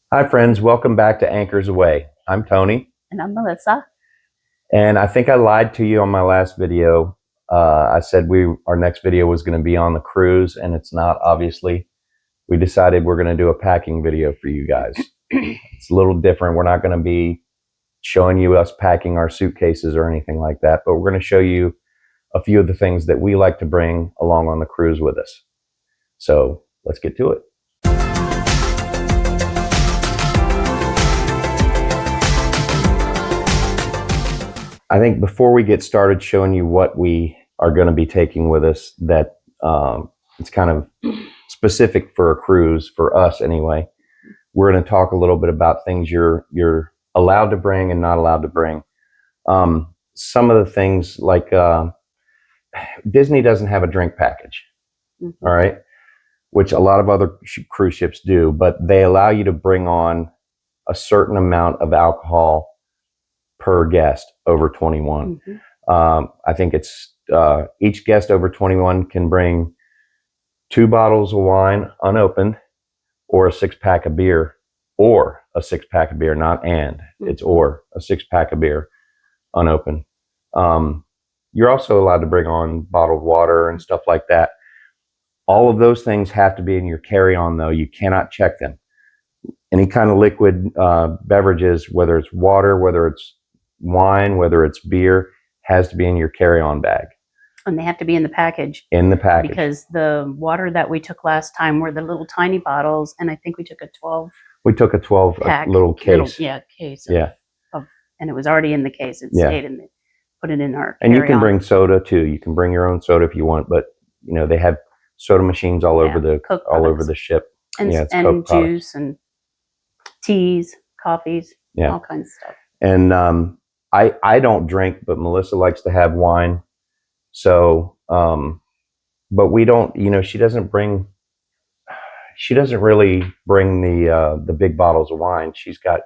Hi, friends. Welcome back to Anchors Away. I'm Tony, And I'm Melissa. and I think I lied to you on my last video. I said our next video was going to be on the cruise, and it's not. Obviously, we decided we're going to do a packing video for you guys. It's a little different. We're not going to be showing you us packing our suitcases or anything like that, but we're going to show you a few of the things that we like to bring along on the cruise with us. So let's get to it. I think before we get started showing you what we are going to be taking with us, that it's kind of specific for a cruise, for us anyway. We're going to talk a little bit about things you're allowed to bring and not allowed to bring. Some of the things like Disney doesn't have a drink package, all right, which a lot of other cruise ships do, but they allow you to bring on a certain amount of alcohol per guest over 21. I think it's each guest over 21 can bring 2 bottles of wine unopened, or a 6-pack of beer, or a 6-pack of beer, not and. It's or a 6-pack of beer unopened. You're also allowed to bring on bottled water and stuff like that. All of those things have to be in your carry-on, though. You cannot check them. Any kind of liquid beverages, whether it's water, whether it's wine, whether it's beer, has to be in your carry-on bag. And they have to be in the package. In the package. Because the water that we took last time were the little tiny bottles, and I think we took a 12. We took a 12 pack, little case. Case. Yeah. And it was already in the case. It stayed in the, put it in our And you can bring soda too. You can bring your own soda if you want, but you know they have soda machines all over the ship. And, and juice and teas, coffees, all kinds of stuff. And I don't drink, but Melissa likes to have wine. So, but we don't. You know, she doesn't really bring the big bottles of wine. She's got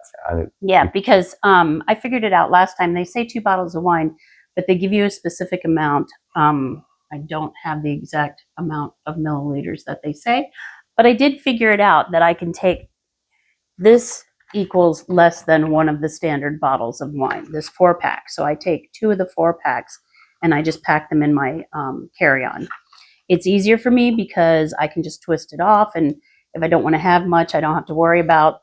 because I figured it out last time. They say 2 bottles of wine, but they give you a specific amount. I don't have the exact amount of milliliters that they say, but I did figure it out that I can take this equals less than one of the standard bottles of wine, this 4-pack. So I take 2 of the 4-packs and I just pack them in my carry-on. It's easier for me because I can just twist it off, and if I don't want to have much, I don't have to worry about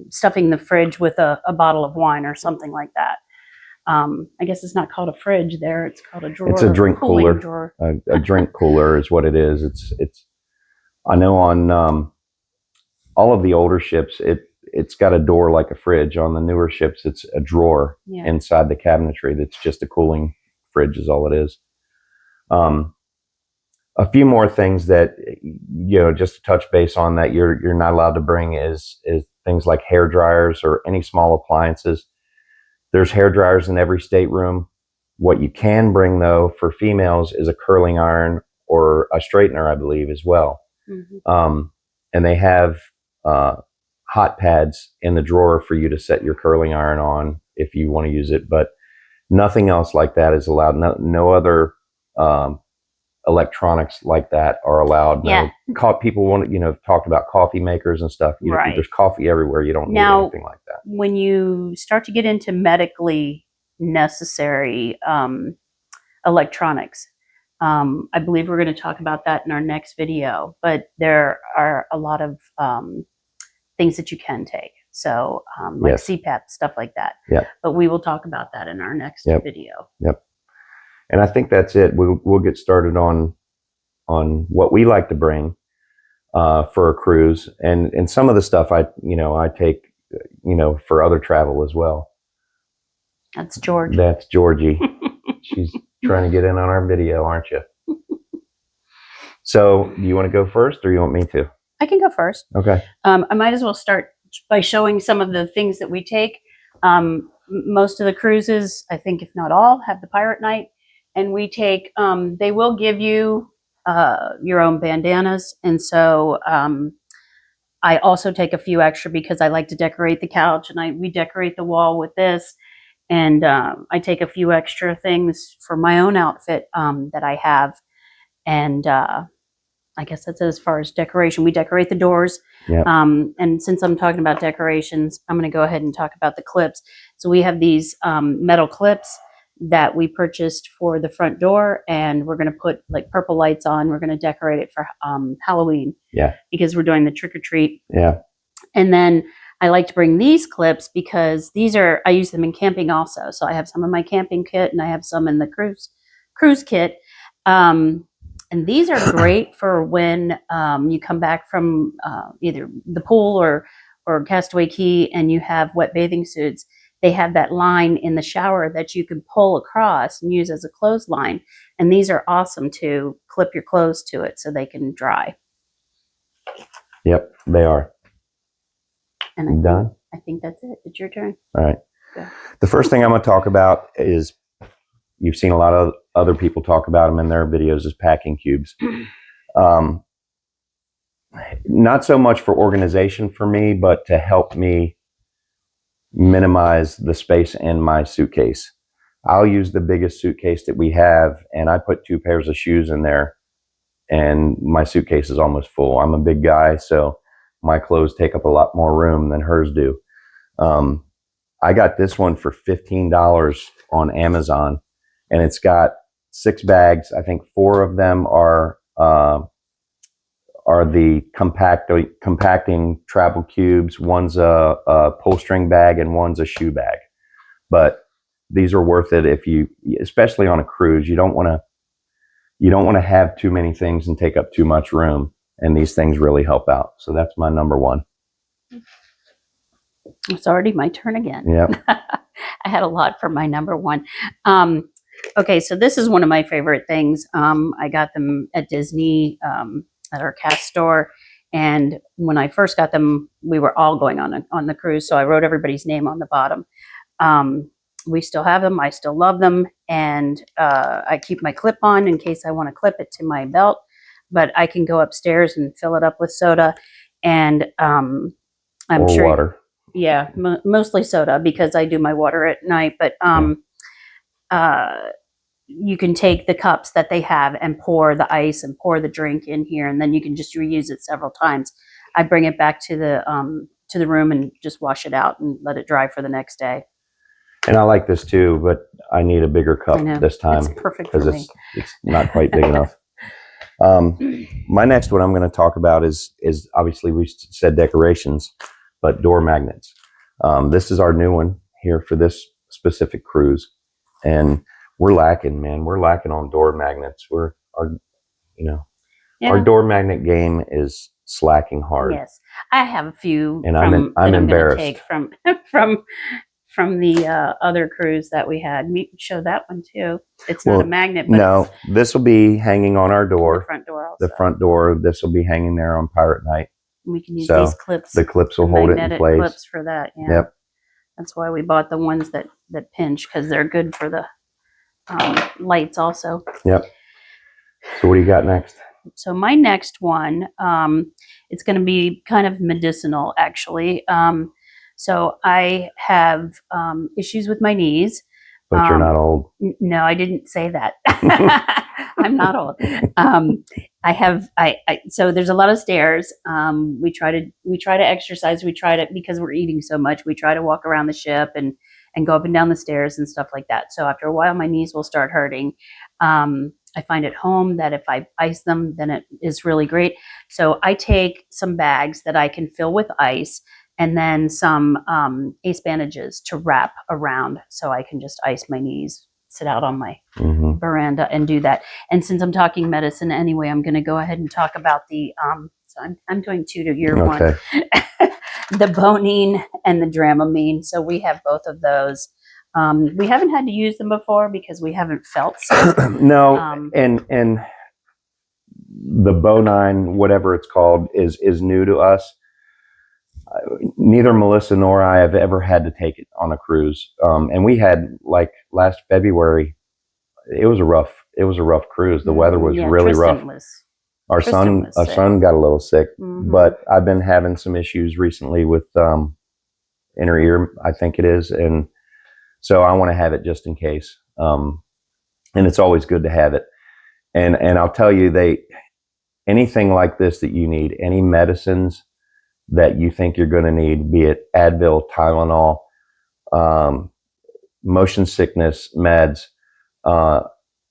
stuffing the fridge with a bottle of wine or something like that. I guess it's not called a fridge there. It's called a drawer. It's a drink cooler. Drawer. A drink cooler is what it is. It's. I know on all of the older ships, it's got a door like a fridge. On the newer ships, it's a drawer inside the cabinetry. That's just a cooling fridge is all it is. A few more things that just to touch base on that you're not allowed to bring is things like hair dryers or any small appliances. There's hair dryers in every stateroom. What you can bring, though, for females is a curling iron or a straightener, I believe, as well. And they have hot pads in the drawer for you to set your curling iron on if you want to use it. But nothing else like that is allowed. No other electronics like that are allowed. People want talked about coffee makers and stuff. There's coffee everywhere. You don't need anything like that. When you start to get into medically necessary electronics, I believe we're going to talk about that in our next video, but there are a lot of things that you can take. So like CPAP, stuff like that. But we will talk about that in our next video. And I think that's it. We'll get started on what we like to bring for a cruise, and some of the stuff I take for other travel as well. That's George. That's Georgie. She's trying to get in on our video, aren't you? So, do you want to go first, or you want me to? I can go first. Okay. I might as well start by showing some of the things that we take. Most of the cruises, I think, if not all, have the Pirate Night. And we take, they will give you your own bandanas. And so I also take a few extra because I like to decorate the couch, and we decorate the wall with this. And I take a few extra things for my own outfit that I have. And I guess that's as far as decoration. We decorate the doors. Yep. And since I'm talking about decorations, I'm going to go ahead and talk about the clips. So we have these metal clips that we purchased for the front door, and we're going to put like purple lights on. We're going to decorate it for Halloween. Yeah. Because we're doing the trick or treat. Yeah. And then I like to bring these clips because I use them in camping also. So I have some in my camping kit and I have some in the cruise kit. And these are great for when you come back from either the pool or Castaway Cay and you have wet bathing suits. They have that line in the shower that you can pull across and use as a clothesline. And these are awesome to clip your clothes to it so they can dry. Yep, they are. And Done? I think that's it. It's your turn. All right. Go. The first thing I'm going to talk about is, you've seen a lot of other people talk about them in their videos, is packing cubes. Not so much for organization for me, but to help me minimize the space in my suitcase. I'll use the biggest suitcase that we have, and I put 2 pairs of shoes in there, and my suitcase is almost full. I'm a big guy, so my clothes take up a lot more room than hers do. I got this one for $15 on Amazon, and it's got 6 bags. I think 4 of them are the compacting travel cubes. One's a pull string bag and one's a shoe bag. But these are worth it especially on a cruise. You don't want to have too many things and take up too much room. And these things really help out. So that's my number one. It's already my turn again. Yep. I had a lot for my number one. Okay, so this is one of my favorite things. I got them at Disney at our cast store. And when I first got them, we were all going on the cruise. So I wrote everybody's name on the bottom. We still have them. I still love them. And I keep my clip on in case I want to clip it to my belt. But I can go upstairs and fill it up with soda. And I'm sure water. Yeah, mostly soda because I do my water at night. But you can take the cups that they have and pour the ice and pour the drink in here, and then you can just reuse it several times. I bring it back to the room and just wash it out and let it dry for the next day. And I like this too, but I need a bigger cup this time. It's perfect for me. It's not quite big enough. My next one I'm going to talk about is obviously we said decorations, but door magnets. This is our new one here for this specific cruise, and we're lacking, man. We're lacking on door magnets. Our door magnet game is slacking hard. Yes, I have a few, and I'm embarrassed. Take from the other cruise that we had. We show that one too. It's not a magnet, but no. This will be hanging on our door. The front door. Also. The front door. This will be hanging there on Pirate Night. We can use these clips. The clips will hold it in place. Clips for that. Yeah. Yep. That's why we bought the ones that pinch, because they're good for the lights also. Yep. So what do you got next? So my next one, it's going to be kind of medicinal, actually. So I have issues with my knees. But you're not old. No, I didn't say that. I'm not old. So there's a lot of stairs. We try to exercise. Because we're eating so much, we try to walk around the ship and go up and down the stairs and stuff like that. So after a while, my knees will start hurting. I find at home that if I ice them, then it is really great. So I take some bags that I can fill with ice and then some ace bandages to wrap around so I can just ice my knees, sit out on my veranda and do that. And since I'm talking medicine anyway, I'm going to go ahead and talk about the, so I'm doing 2 to your one, the Bonine and the Dramamine. So we have both of those. We haven't had to use them before because we haven't felt sick. No, and the Bonine, whatever it's called, is new to us. Neither Melissa nor I have ever had to take it on a cruise, and we had, like, last February. It was a rough cruise. The weather was really rough. Our son got a little sick, but I've been having some issues recently with inner ear, I think it is, and so I want to have it just in case. And it's always good to have it. And I'll tell you, anything like this that you need, any medicines that you think you're going to need, be it Advil, Tylenol, motion sickness meds,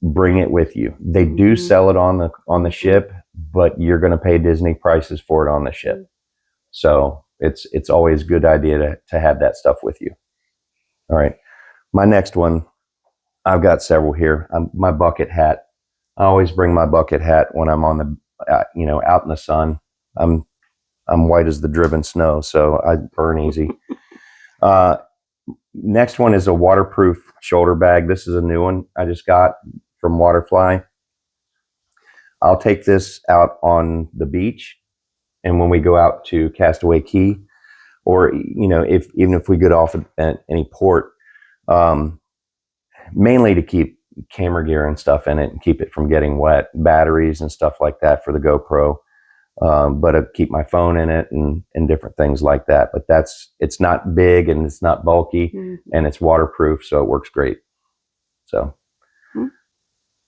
bring it with you. They do sell it on the ship, but you're going to pay Disney prices for it on the ship. So it's always a good idea to have that stuff with you. All right. My next one, I've got several here. My bucket hat. I always bring my bucket hat when I'm on the, out in the sun. I'm white as the driven snow, so I burn easy. Next one is a waterproof shoulder bag. This is a new one I just got from Waterfly. I'll take this out on the beach, and when we go out to Castaway Cay, or even if we get off at any port, mainly to keep camera gear and stuff in it and keep it from getting wet, batteries and stuff like that for the GoPro. But I keep my phone in it and different things like that. But it's not big and it's not bulky and it's waterproof, so it works great. So,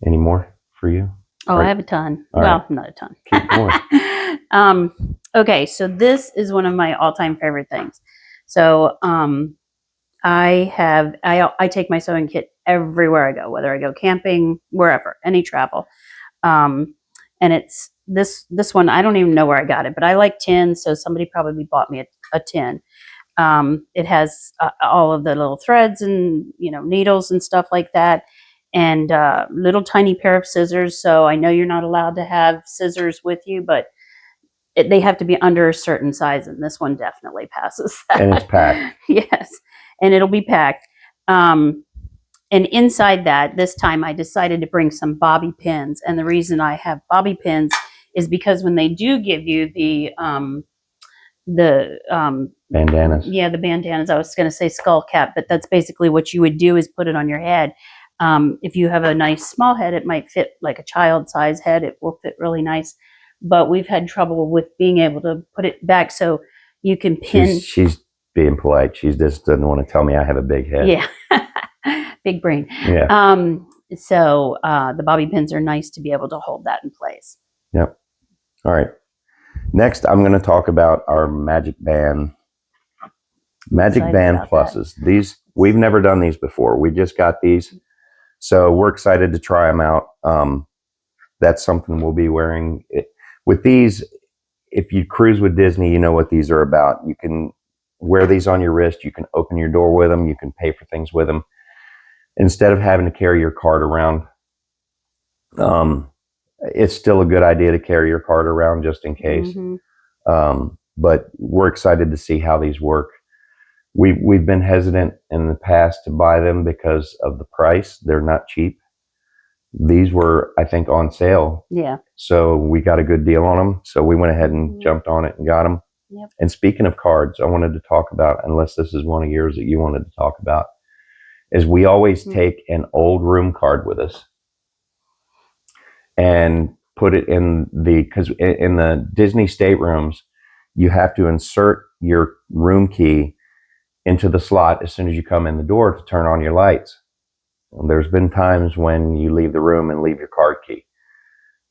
any more for you? Oh, I have a ton. All well, right. not a ton. Keep going. Okay, so this is one of my all-time favorite things. So I take my sewing kit everywhere I go, whether I go camping, wherever, any travel. And it's this one, I don't even know where I got it, but I like tins, so somebody probably bought me a tin. It has all of the little threads and needles and stuff like that, and little tiny pair of scissors. So I know you're not allowed to have scissors with you, but they have to be under a certain size, and this one definitely passes that. And it's packed. Yes, and it'll be packed. And inside that, this time I decided to bring some bobby pins. And the reason I have bobby pins is because when they do give you the bandanas. Yeah, the bandanas. I was going to say skull cap, but that's basically what you would do, is put it on your head. If you have a nice small head, it might fit like a child size head. It will fit really nice. But we've had trouble with being able to put it back so you can pin. She's being polite. She just doesn't want to tell me I have a big head. Yeah. Big brain. Yeah. So the bobby pins are nice to be able to hold that in place. Yep. All right. Next, I'm going to talk about our Magic Band Pluses. These, we've never done these before. We just got these. So we're excited to try them out. That's something we'll be wearing. With these, if you cruise with Disney, you know what these are about. You can wear these on your wrist. You can open your door with them. You can pay for things with them. Instead of having to carry your card around, it's still a good idea to carry your card around just in case. But we're excited to see how these work. We've been hesitant in the past to buy them because of the price. They're not cheap. These were, I think, on sale. Yeah. So we got a good deal on them. So we went ahead and jumped on it and got them. Yep. And speaking of cards, I wanted to talk about, unless this is one of yours that you wanted to talk about, is we always take an old room card with us and put it because in the Disney staterooms, you have to insert your room key into the slot as soon as you come in the door to turn on your lights. Well, there's been times when you leave the room and leave your card key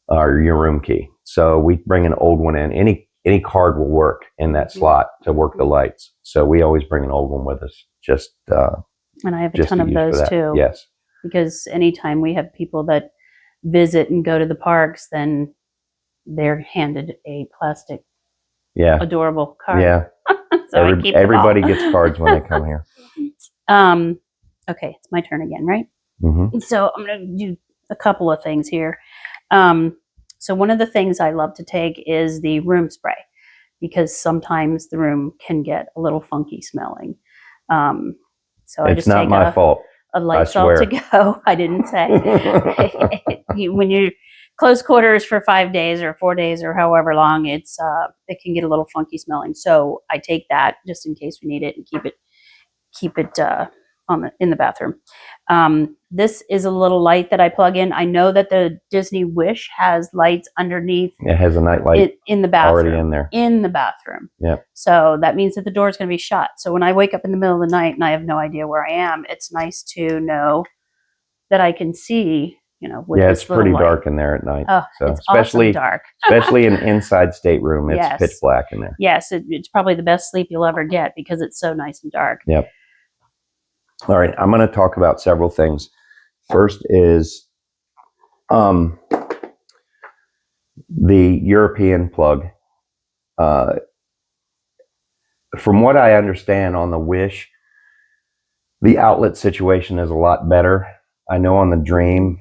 or your room key. So we bring an old one in. Any card will work in that slot to work the lights. So we always bring an old one with us. And I have a ton of those too. Yes. Because anytime we have people that visit and go to the parks, then they're handed a plastic, adorable card. Yeah. So everybody gets cards when they come here. Okay, it's my turn again, right? Mm-hmm. So I'm going to do a couple of things here. So one of the things I love to take is the room spray, because sometimes the room can get a little funky smelling. So I it's just not take my fault. A Lysol to go. I didn't say. When you're close quarters for 5 days or 4 days or however long, it can get a little funky smelling. So I take that just in case we need it and keep it in the bathroom. This is a little light that I plug in. I know that the Disney Wish has lights underneath. It has a night light in the bathroom. Already in there. In the bathroom. Yeah. So that means that the door is going to be shut. So when I wake up in the middle of the night and I have no idea where I am, it's nice to know that I can see with Yeah, this it's little pretty light. dark in there at night. Oh, So it's awesome dark. especially an inside stateroom, it's Yes. pitch black in there. Yes, it's probably the best sleep you'll ever get because it's so nice and dark. Yep. All right, I'm going to talk about several things. First is the European plug. From what I understand on the Wish, the outlet situation is a lot better. I know on the Dream,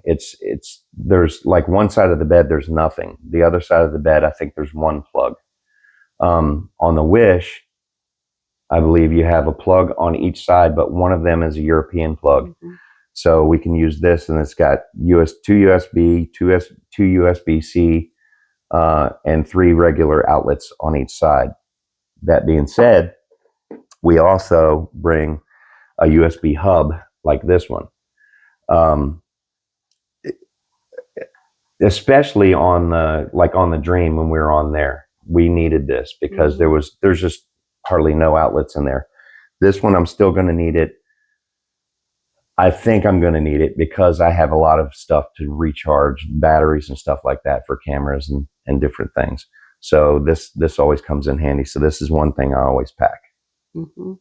there's like one side of the bed, there's nothing. The other side of the bed, I think there's one plug. On the Wish, I believe you have a plug on each side, but one of them is a European plug. Mm-hmm. So we can use this, and it's got two USB, two USB-C, and 3 regular outlets on each side. That being said, we also bring a USB hub like this one. Especially on the Dream when we were on there, we needed this because there's just hardly no outlets in there. This one, I'm still going to need it. I think I'm going to need it because I have a lot of stuff to recharge, batteries and stuff like that for cameras and different things. So this always comes in handy. So this is one thing I always pack. Mm-hmm.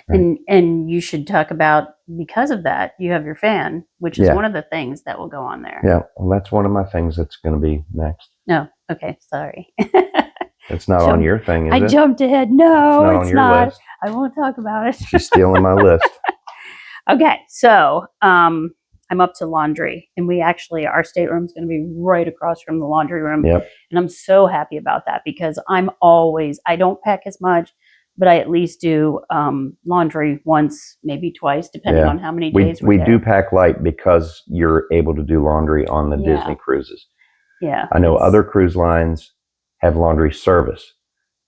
Right. And you should talk about, because of that, you have your fan, which is Yeah. one of the things that will go on there. Yeah, well, that's one of my things that's going to be next. No, okay, sorry. It's not on your thing, is I it? jumped ahead. No, it's not on your not. list. I won't talk about it. She's stealing my list. Okay, so I'm up to laundry, and our stateroom's going to be right across from the laundry room. Yep. And I'm so happy about that because I don't pack as much, but I at least do laundry once, maybe twice, depending on how many days we there. do pack light because you're able to do laundry on the Disney cruises. Yeah. I know other cruise lines have laundry service.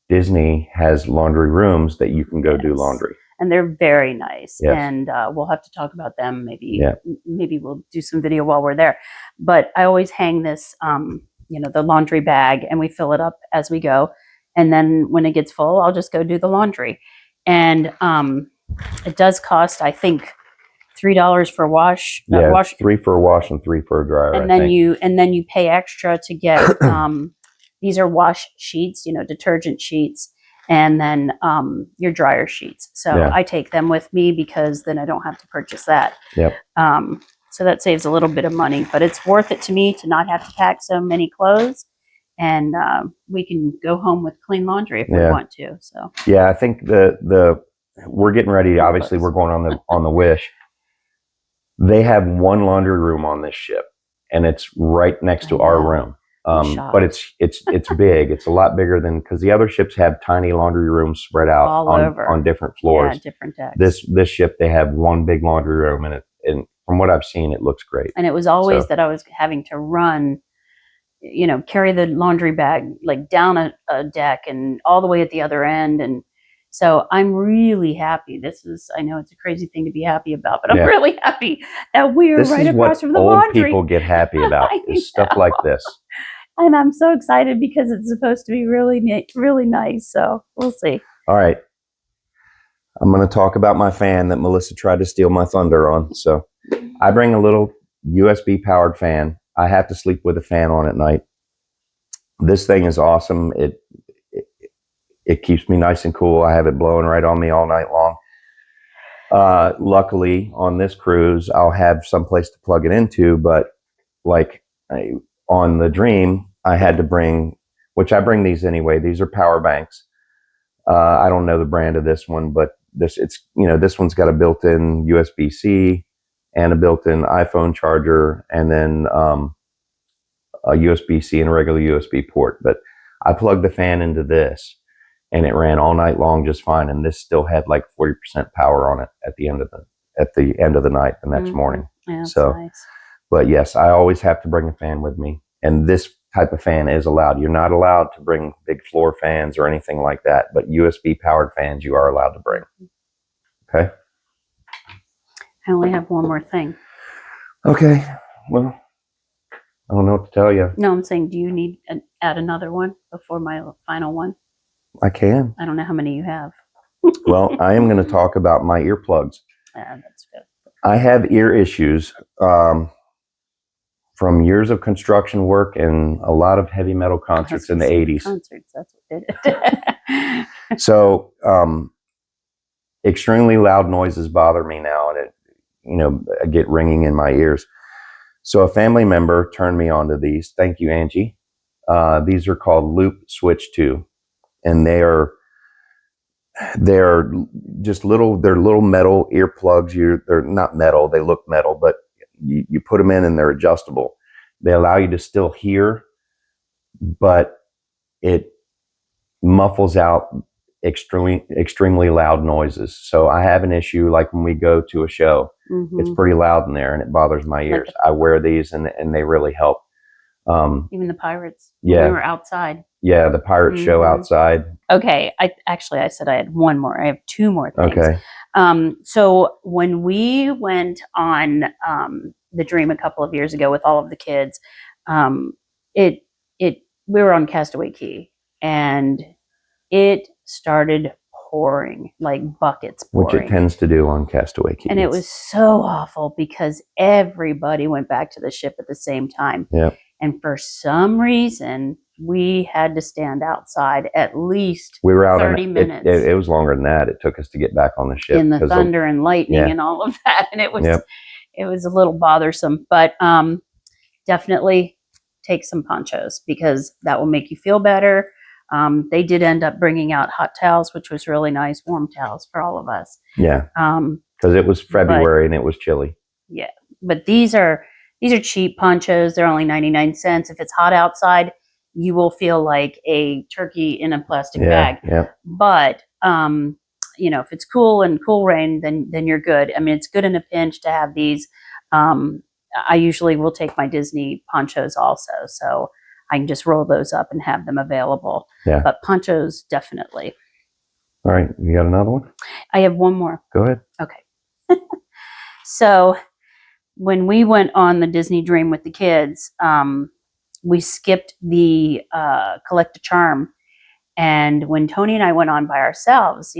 Disney has laundry rooms that you can go do laundry. And they're very nice. Yes. And we'll have to talk about them. Maybe we'll do some video while we're there. But I always hang this, the laundry bag, and we fill it up as we go. And then when it gets full, I'll just go do the laundry. And it does cost, I think, $3 for wash. Yeah, wash. 3 for a wash and 3 for a dryer. And then you pay extra to get these are wash sheets, detergent sheets, and then your dryer sheets. So I take them with me because then I don't have to purchase that. Yep. So that saves a little bit of money, but it's worth it to me to not have to pack so many clothes, and we can go home with clean laundry if we want to. So yeah, I think we're getting ready. Obviously, we're going on the Wish. They have one laundry room on this ship, and it's right next to our room. But it's big. It's a lot bigger than, because the other ships have tiny laundry rooms spread out on different floors. Yeah, different decks. This ship, they have one big laundry room, and from what I've seen, it looks great. And it was always that I was having to run, carry the laundry bag like down a deck and all the way at the other end. And so I'm really happy. I know it's a crazy thing to be happy about, but I'm really happy that we're right across from the laundry. This is what old people get happy about, is stuff like this. And I'm so excited because it's supposed to be really nice. So we'll see. All right. I'm going to talk about my fan that Melissa tried to steal my thunder on. So I bring a little USB powered fan. I have to sleep with a fan on at night. This thing is awesome. It keeps me nice and cool. I have it blowing right on me all night long. Luckily, on this cruise, I'll have some place to plug it into, but on the Dream, I had to bring, which I bring these anyway. These are power banks. I don't know the brand of this one, but this one's got a built-in USB-C and a built-in iPhone charger, and then a USB-C and a regular USB port. But I plugged the fan into this, and it ran all night long just fine. And this still had like 40% power on it at the end of the night the next morning. Yeah, that's so nice. But yes, I always have to bring a fan with me. And this type of fan is allowed. You're not allowed to bring big floor fans or anything like that, but USB powered fans you are allowed to bring. Okay? I only have one more thing. Okay. Well, I don't know what to tell you. No, I'm saying, do you need to add another one before my final one? I can. I don't know how many you have. Well, I am going to talk about my earplugs. Yeah, that's good. I have ear issues. from years of construction work and a lot of heavy metal concerts in the 80s. Concerts, that's what did it. So, extremely loud noises bother me now, and I get ringing in my ears. So a family member turned me onto these. Thank you, Angie. These are called Loop Switch 2, and they're just they're little metal earplugs. They're not metal, they look metal, but you put them in and they're adjustable. They allow you to still hear, but it muffles out extremely loud noises. So I have an issue, like when we go to a show, it's pretty loud in there and it bothers my ears. I wear these and they really help. Even the Pirates. Yeah. We were outside. Yeah, the pirate show outside. Okay. I said I had one more. I have two more things. Okay. So when we went on the Dream a couple of years ago with all of the kids, we were on Castaway Cay and it started pouring, like buckets pouring. Which it tends to do on Castaway Cay. And it was so awful because everybody went back to the ship at the same time. Yeah. And for some reason, we had to stand outside at least we were out 30 minutes. It was longer than that. It took us to get back on the ship. In the thunder and lightning and all of that. And it was a little bothersome. But definitely take some ponchos because that will make you feel better. They did end up bringing out hot towels, which was really nice, warm towels for all of us. Yeah. Because it was February and it was chilly. Yeah. But these are cheap ponchos. They're only 99 cents. If it's hot outside, you will feel like a turkey in a plastic bag. Yeah. But if it's cool and cool rain, then you're good. I mean, it's good in a pinch to have these. I usually will take my Disney ponchos also, so I can just roll those up and have them available. Yeah. But ponchos, definitely. All right. You got another one? I have one more. Go ahead. Okay. So when we went on the Disney Dream with the kids, we skipped the Collect a Charm. And when Tony and I went on by ourselves,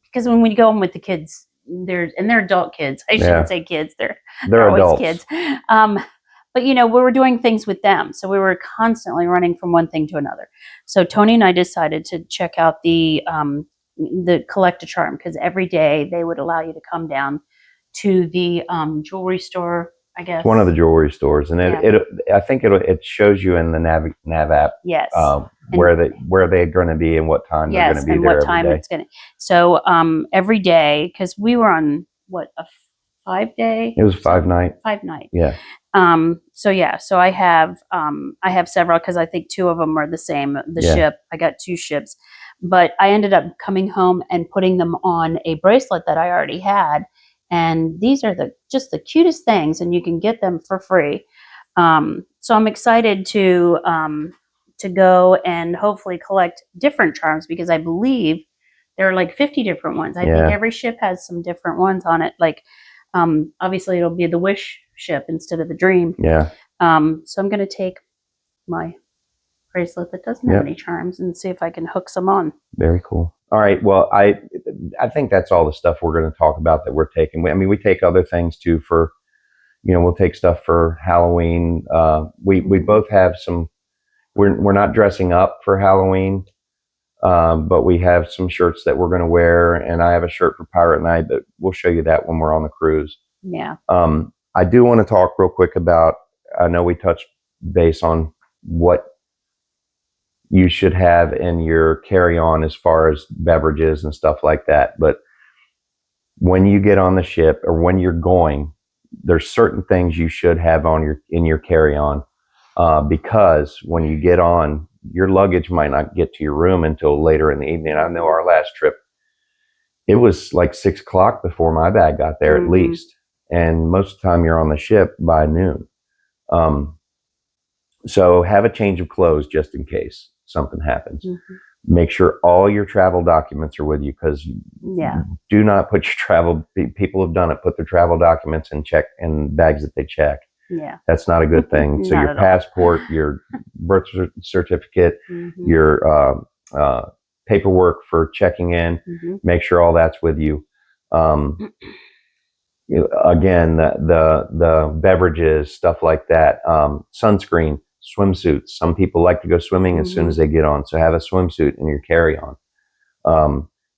because when we go on with the kids, they're adult kids. I shouldn't say kids. They're always adults. Kids. But we were doing things with them. So we were constantly running from one thing to another. So Tony and I decided to check out the Collect a Charm because every day they would allow you to come down to the jewelry store, I guess. It's one of the jewelry stores. And I think it shows you in the Nav app. Yes. Where they're going to be and what time they're going to be there. Yes, and what time it's going to. So every day, because we were on a 5-day. It was 5-night. 5-night. Yeah. So I have several because I think 2 of them are the same. Ship, I got 2 ships, but I ended up coming home and putting them on a bracelet that I already had, and these are just the cutest things, and you can get them for free. So I'm excited to go and hopefully collect different charms because I believe there are like 50 different ones. I think every ship has some different ones on it. Like, obviously it'll be the Wish ship instead of the Dream. Yeah. So I'm going to take my bracelet that doesn't have any charms and see if I can hook some on. Very cool. All right. Well, I think that's all the stuff we're going to talk about that we're taking. I mean, we take other things too for, we'll take stuff for Halloween. We both have some. We're not dressing up for Halloween, but we have some shirts that we're going to wear, and I have a shirt for Pirate Night, but we'll show you that when we're on the cruise. Yeah. I do want to talk real quick about, I know we touched base on what you should have in your carry-on as far as beverages and stuff like that, but when you get on the ship or when you're going, there's certain things you should have in your carry-on. Because when you get on, your luggage might not get to your room until later in the evening. I know our last trip, it was like 6 o'clock before my bag got there at least. And most of the time you're on the ship by noon. So have a change of clothes just in case something happens. Make sure all your travel documents are with you because do not put your travel, people have done it, put their travel documents in bags that they check. Yeah. That's not a good thing. So your passport, your birth certificate, your paperwork for checking in, make sure all that's with you. again, the beverages, stuff like that, sunscreen, swimsuits. Some people like to go swimming as soon as they get on, so have a swimsuit in your carry-on.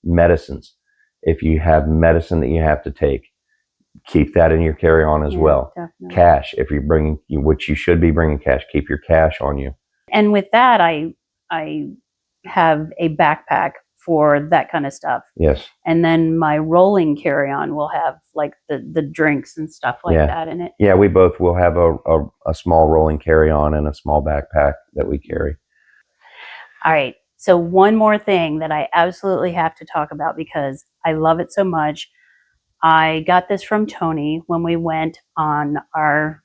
Medicines. If you have medicine that you have to take, keep that in your carry-on as well. Definitely. Cash, if you're bringing, which you should be bringing cash, keep your cash on you. And with that, I have a backpack for that kind of stuff. Yes. And then my rolling carry-on will have like the drinks and stuff like that in it. Yeah, we both will have a small rolling carry-on and a small backpack that we carry. All right. So one more thing that I absolutely have to talk about because I love it so much. I got this from Tony when we went on our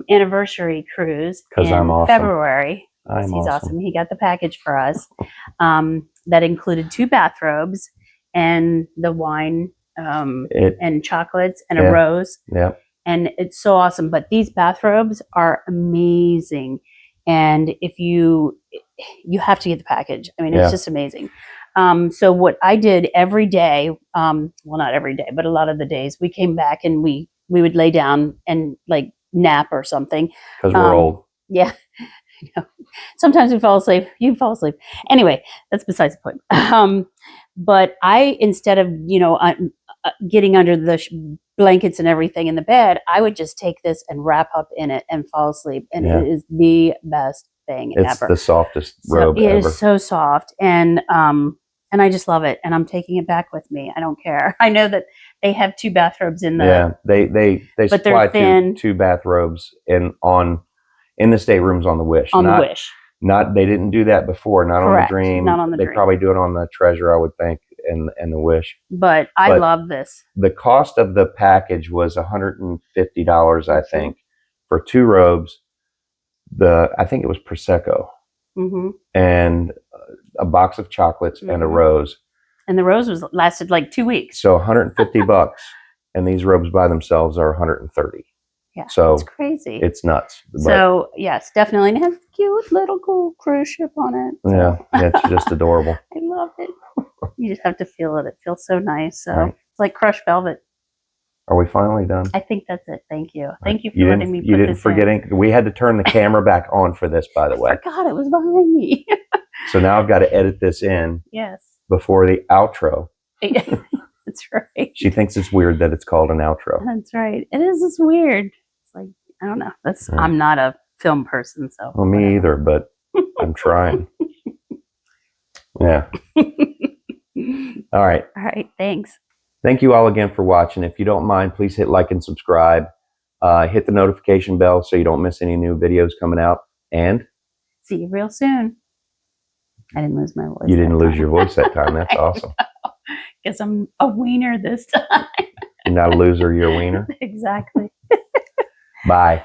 anniversary cruise in I'm awesome. February. He's awesome. He got the package for us that included 2 bathrobes and the wine and chocolates and a rose. Yeah. And it's so awesome. But these bathrobes are amazing. And if you have to get the package. I mean, it's just amazing. So what I did every day, well, not every day, but a lot of the days, we came back and we would lay down and like nap or something. Because we're old. Yeah. Sometimes we fall asleep. You fall asleep. Anyway, that's besides the point. But I, instead of, getting under the blankets and everything in the bed, I would just take this and wrap up in it and fall asleep. And it is the best thing ever. It's the softest robe ever. It is so soft. And I just love it. And I'm taking it back with me. I don't care. I know that they have 2 bathrobes in the... Yeah, they supply two bathrobes in the staterooms on the Wish. On the Wish. They didn't do that before. Not Correct. on the Dream. Not on the They Dream. probably do it on the Treasure, I would think, and the Wish. But I love this. The cost of the package was $150, I think, for 2 robes. I think it was Prosecco, and a box of chocolates and a rose. And the rose lasted like 2 weeks. So $150, and these robes by themselves are $130. Yeah, so it's crazy. It's nuts. So yes, definitely, and it has a cute little cool cruise ship on it. So. Yeah, it's just adorable. I love it. You just have to feel it. It feels so nice. So it's like crushed velvet. Are we finally done? I think that's it. Thank you. Thank you for letting me put this in. You didn't forget. We had to turn the camera back on for this, by the way. I forgot it was behind me. So now I've got to edit this in. Yes. Before the outro. That's right. She thinks it's weird that it's called an outro. That's right. It is. It's weird. It's like, I don't know. I'm not a film person, so. Well, me either, but I'm trying. Yeah. All right. All right. Thanks. Thank you all again for watching. If you don't mind, please hit like and subscribe. Hit the notification bell so you don't miss any new videos coming out. And see you real soon. I didn't lose my voice. You didn't lose your voice that time. That's awesome. Guess I'm a wiener this time. You're not a loser, you're a wiener. Exactly. Bye.